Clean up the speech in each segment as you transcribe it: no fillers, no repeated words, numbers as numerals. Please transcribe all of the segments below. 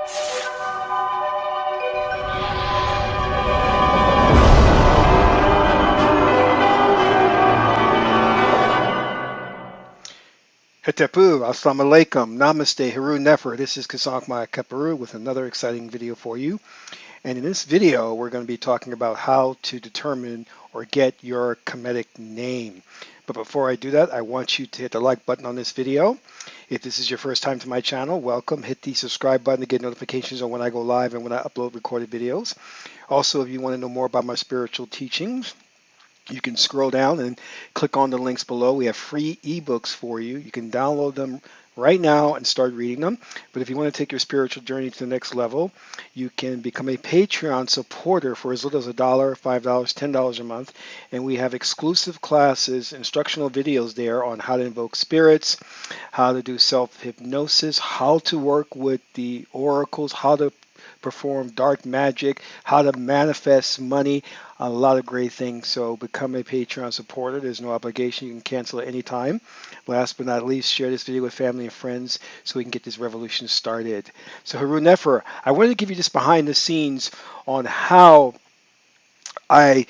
Hetepu, Assalamu alaikum, Namaste, Haru Nefer. This is Kasankma Kaparu with another exciting video for you. And in this video, we're going to be talking about how to determine or get your Kamitic name. But before I do that, I want you to hit the like button on this video. If this is your first time to my channel, welcome. Hit the subscribe button to get notifications on when I go live and when I upload recorded videos. Also, if you want to know more about my spiritual teachings, you can scroll down and click on the links below. We have free ebooks for you. You can download them right now and start reading them. But if you want to take your spiritual journey to the next level, you can become a Patreon supporter for as little as $1, $5, $10 a month. And we have exclusive classes, instructional videos there on how to invoke spirits, how to do self-hypnosis, how to work with the oracles, how to perform dark magic, how to manifest money, a lot of great things. So become a Patreon supporter. There's no obligation. You can cancel at any time. Last but not least, share this video with family and friends so we can get this revolution started. So Haru Nefer, I wanted to give you this behind the scenes on how I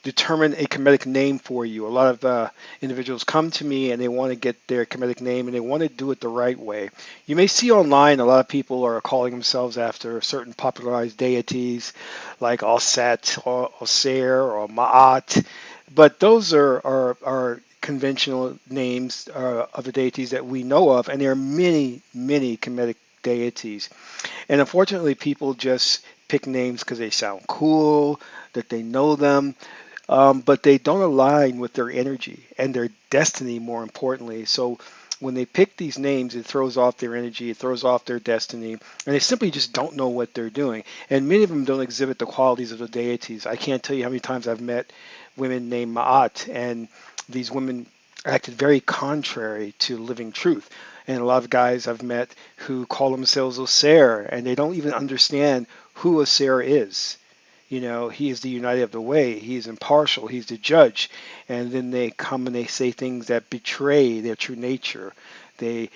determine a Kamitic name for you. A lot of individuals come to me and they want to get their Kamitic name and they want to do it the right way. You may see online a lot of people are calling themselves after certain popularized deities like Alset or Osir or Ma'at, but those are conventional names of the deities that we know of, and there are many Kamitic deities. And unfortunately, people just pick names because they sound cool, that they know them, but they don't align with their energy and their destiny, more importantly. So when they pick these names, it throws off their energy, it throws off their destiny, and they simply just don't know what they're doing. And many of them don't exhibit the qualities of the deities. I can't tell you how many times I've met women named Ma'at, and these women acted very contrary to living truth. And a lot of guys I've met who call themselves Osir, and they don't even understand who Osir is. You know, he is the united of the way. He is impartial. He's the judge. And then they come and they say things that betray their true nature. They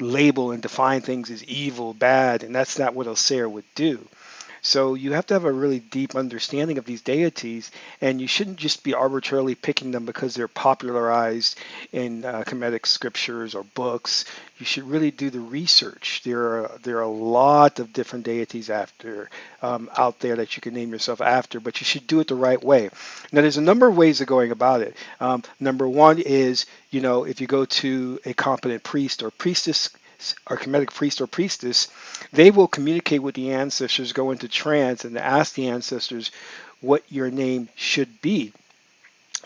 label and define things as evil, bad, and that's not what Osir would do. So you have to have a really deep understanding of these deities, and you shouldn't just be arbitrarily picking them because they're popularized in Kemetic scriptures or books. You should really do the research. There are a lot of different deities out there that you can name yourself after, but you should do it the right way. Now, there's a number of ways of going about it. Number one is, if you go to a competent priest or priestess, or Kemetic priest or priestess, they will communicate with the ancestors, go into trance, and ask the ancestors what your name should be.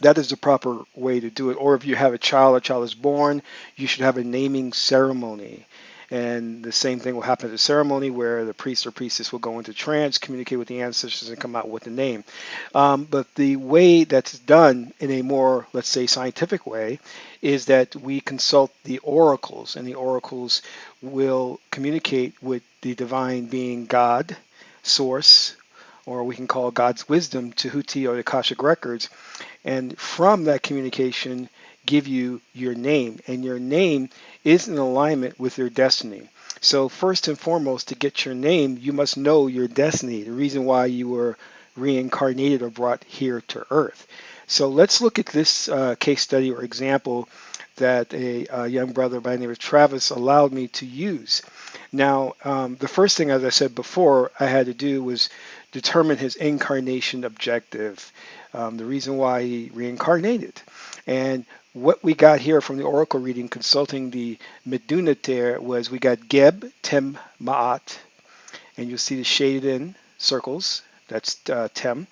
That is the proper way to do it. Or if you have a child is born, you should have a naming ceremony. And the same thing will happen at the ceremony where the priest or priestess will go into trance, communicate with the ancestors, and come out with the name. But the way that's done in a more, let's say, scientific way is that we consult the oracles, and the oracles will communicate with the divine being God, Source, or we can call God's wisdom, Tahuti, or the Akashic Records. And from that communication, give you your name, and your name is in alignment with your destiny. So first and foremost, to get your name, you must know your destiny, the reason why you were reincarnated or brought here to earth. So let's look at this case study or example that a young brother by the name of Travis allowed me to use. Now, the first thing, as I said before, I had to do was determine his incarnation objective, the reason why he reincarnated. And what we got here from the oracle reading consulting the Medunater was we got Geb, Tem, Ma'at, and you'll see the shaded in circles, that's Tem.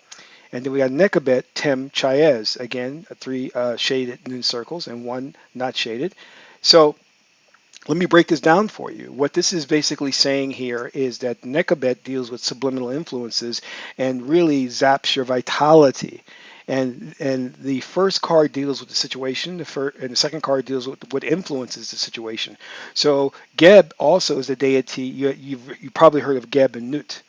And then we got Nekabet, Tem, Chayez, again, three shaded in circles and one not shaded. So let me break this down for you. What this is basically saying here is that Nekabet deals with subliminal influences and really zaps your vitality. And the first card deals with the situation, and the second card deals with what influences the situation. So Geb also is a deity. You've probably heard of Geb and Nut,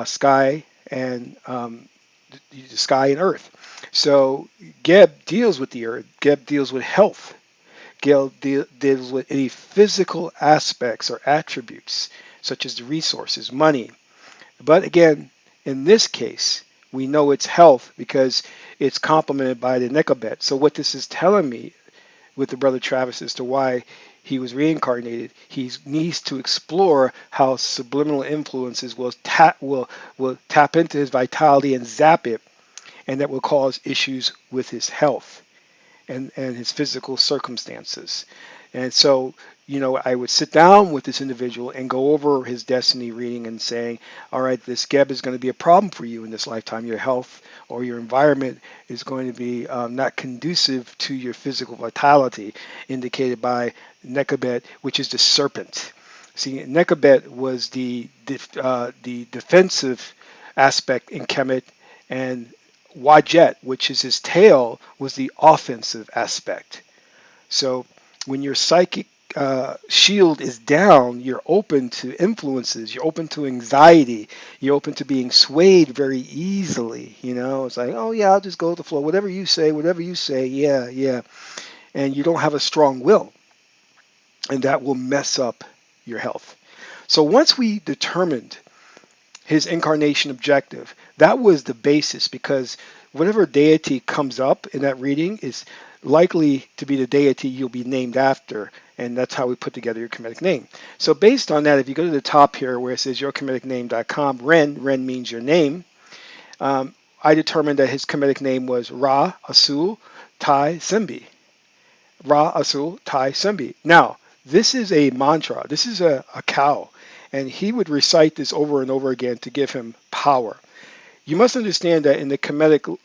sky and the sky and earth. So Geb deals with the earth. Geb deals with health. Geb deals with any physical aspects or attributes such as the resources, money. But again, in this case, we know it's health because it's complemented by the Nekabet. So what this is telling me with the brother Travis as to why he was reincarnated, he needs to explore how subliminal influences will tap into his vitality and zap it, and that will cause issues with his health and his physical circumstances. And so, I would sit down with this individual and go over his destiny reading and saying, all right, this Geb is going to be a problem for you in this lifetime. Your health or your environment is going to be not conducive to your physical vitality, indicated by Nekabet, which is the serpent. See, Nekabet was the defensive aspect in Kemet, and Wajet, which is his tail, was the offensive aspect. So when your psychic shield is down, you're open to influences, you're open to anxiety, you're open to being swayed very easily. It's like, oh yeah, I'll just go with the flow. Whatever you say, yeah, yeah. And you don't have a strong will, and that will mess up your health. So once we determined his incarnation objective, that was the basis, because whatever deity comes up in that reading is likely to be the deity you'll be named after, and that's how we put together your Kemetic name. So based on that, if you go to the top here where it says yourkemeticname.com, Ren means your name, I determined that his Kemetic name was Ra Asul Tai Simbi. Ra Asul Tai Simbi. Now, this is a mantra. This is a cow. And he would recite this over and over again to give him power. You must understand that in the Kemetic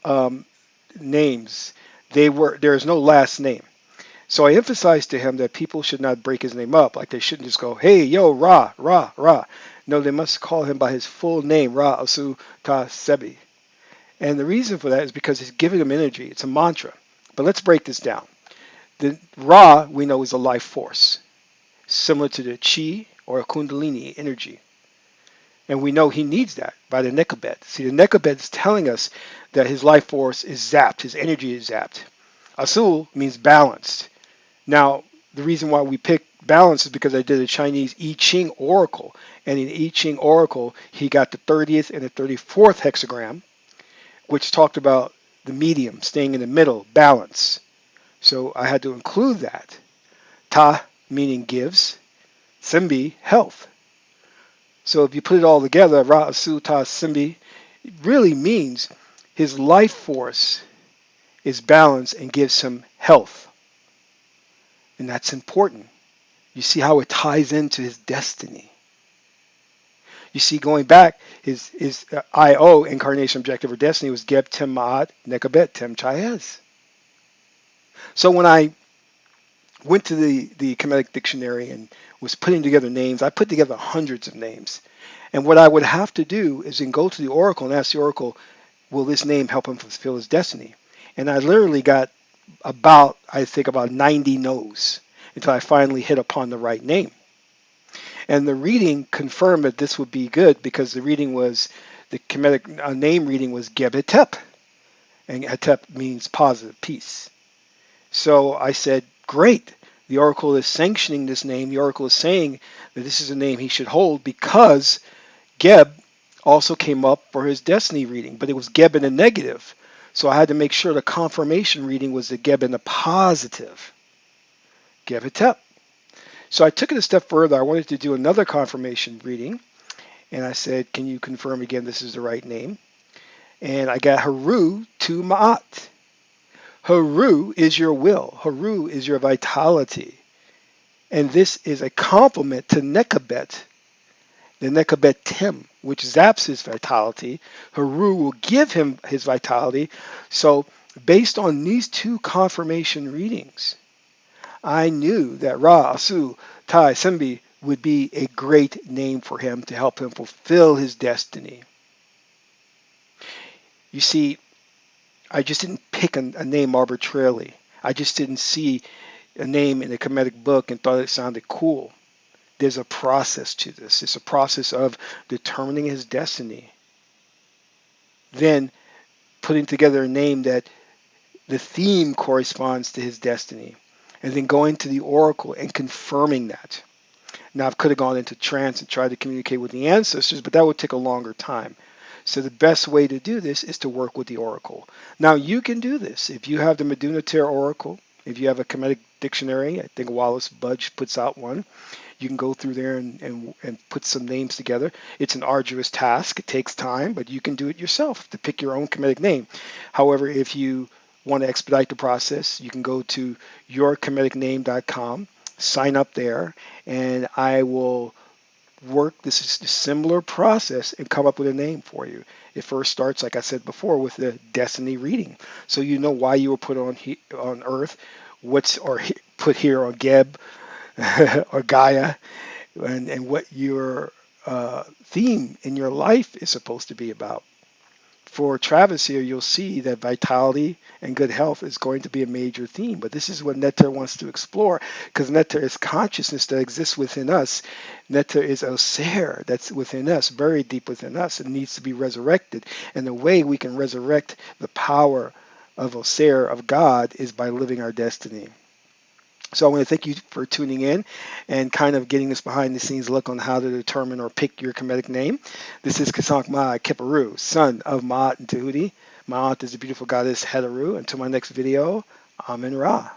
names, there is no last name. So I emphasized to him that people should not break his name up. Like they shouldn't just go, hey, yo, Ra, Ra, Ra. No, they must call him by his full name, Ra Asu Ta Sebi. And the reason for that is because he's giving him energy. It's a mantra. But let's break this down. The Ra, we know, is a life force, similar to the Chi or a Kundalini energy. And we know he needs that by the Nekabet. See, the Nekabet is telling us that his life force is zapped, his energy is zapped. Asul means balanced. Now, the reason why we pick balance is because I did a Chinese I-ching oracle. And in the I-ching oracle, he got the 30th and the 34th hexagram, which talked about the medium, staying in the middle, balance. So I had to include that. Ta meaning gives, Simbi, health. So if you put it all together, Ra Asu Ta Simbi really means his life force is balanced and gives him health. And that's important. You see how it ties into his destiny. You see, going back, his I-O, incarnation objective or destiny, was Geb Tem Ma'at Nekabet Tem Chayez. So when I went to the Kemetic dictionary and was putting together names, I put together hundreds of names. And what I would have to do is then go to the oracle and ask the oracle, will this name help him fulfill his destiny? And I literally got about 90 no's until I finally hit upon the right name. And the reading confirmed that this would be good, because the Kemetic name reading was Geb Hetep. And Hetep means positive, peace. So I said, great. The oracle is sanctioning this name. The oracle is saying that this is a name he should hold, because Geb also came up for his destiny reading, but it was Geb in the negative. So I had to make sure the confirmation reading was the Geb in the positive. Geb Hetep. So I took it a step further. I wanted to do another confirmation reading. And I said, can you confirm again this is the right name? And I got Haru to Ma'at. Haru is your will. Haru is your vitality. And this is a complement to Nekabet, the Nekabet Tem, which zaps his vitality. Haru will give him his vitality. So based on these two confirmation readings, I knew that Ra Asu Tai Simbi would be a great name for him to help him fulfill his destiny. You see, I just didn't pick a name arbitrarily. I just didn't see a name in a Kemetic book and thought it sounded cool. There's a process to this. It's a process of determining his destiny. Then putting together a name that the theme corresponds to his destiny. And then going to the oracle and confirming that. Now, I could have gone into trance and tried to communicate with the ancestors, but that would take a longer time. So the best way to do this is to work with the oracle. Now, you can do this. If you have the Meduna Terra Oracle, if you have a Kemetic dictionary, I think Wallace Budge puts out one, you can go through there and put some names together. It's an arduous task. It takes time, but you can do it yourself to pick your own Kemetic name. However, if you want to expedite the process, you can go to yourkemeticname.com, sign up there, and I will work this is a similar process and come up with a name for you. It first starts, like I said before, with the destiny reading, so you know why you were put on Earth, put here on Geb or Gaia, and what your theme in your life is supposed to be about. For Travis here, you'll see that vitality and good health is going to be a major theme. But this is what Netter wants to explore, because Netter is consciousness that exists within us. Netter is Oser that's within us, buried deep within us, and needs to be resurrected. And the way we can resurrect the power of Oser, of God, is by living our destiny. So I want to thank you for tuning in and kind of getting this behind the scenes look on how to determine or pick your Kemetic name. This is Kasank Ma Keperu, son of Ma'at and Tahuti. Ma'at is the beautiful goddess Heteru. Until my next video, Amen Ra.